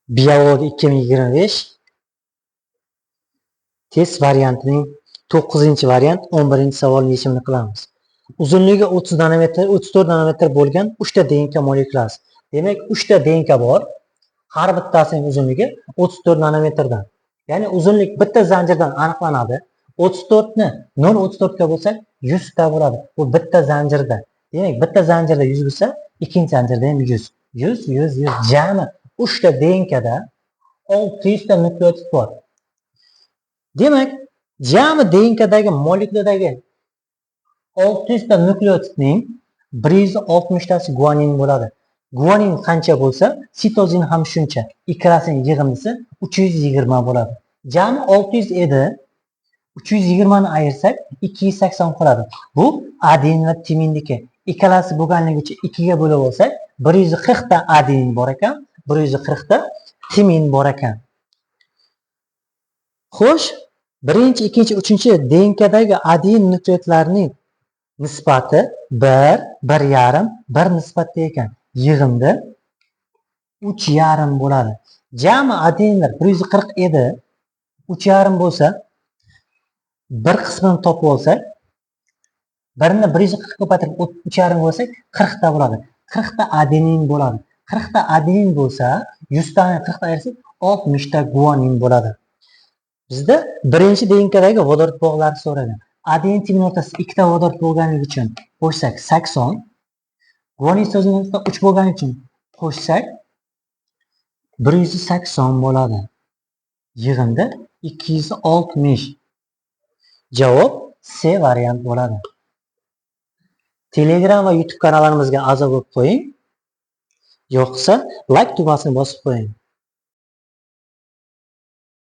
Biologiya 2025 test variantining 9-variant 11-savolning yechimini qilamiz. Uzunligi 30 nanometr, 34 nanometr bo'lgan 3 ta DNK molekulasi. Demak, 3 ta DNK bor. Har bittasining uzunligi 34 nanometrdan. Ya'ni uzunlik bitta zanjirdan aniqlanadi. 34 ni 0.34 ga bo'lsak 100 ta bo'ladi. Bu bitta zanjirda. Demak, bitta zanjirda 100 bo'lsa, ikkinchi zanjirda ham 100. 100, 100, 100. Jami 3 ta DNKda 600 ta nukleotid bor. Demak, jami DNKdagi molekuladagi 600 ta nukleotidning 160 tasi guanin bo'ladi. Guanin qancha bo'lsa, sitozin ham shuncha. Ikkalasining yig'indisi 320 bo'ladi. Jami 600 edi. 320 ni ayirsak 280 qoladi. Bu adenin va timinniki. Ikkalasi bo'lganligi uchun 2 ga bo'lib olsak, 140 ta adenin bor ekan, 140 ta timin bor ekan. Xo'sh, birinchi, ikkinchi, uchinchi DNKdagi adenin nukleotidlarining nisbati 1, 1,5, 1 nisbatda ekan. Yig'indi 3,5 bo'ladi. Jami adeninlar 140 edi. 3,5 bo'lsa, bir qismini topib olsak, birini 140 ko'paytirib 3,5 bo'lsak, 40 ta bo'ladi. 40 ta adenin bo'ladi. 40 ta adenin bo'lsa, 100 tani 40 ta ayirsak, 60 ta guanin bo'ladi. Bizda birinchi DNKdagi vodorod bog'lari so'ragan. Adenin timin o'rtasida 2 ta vodorod bo'lganligi uchun qo'shsak 80, guanin sitozin o'rtasida 3 bo'lgani uchun qo'shsak 180 bo'ladi. Yig'indi 260. Javob C variant bo'ladi. Telegram va YouTube kanalimizga a'zo bo'lib qo'ying. Yo'qsa, like tugmasini bosib qo'ying.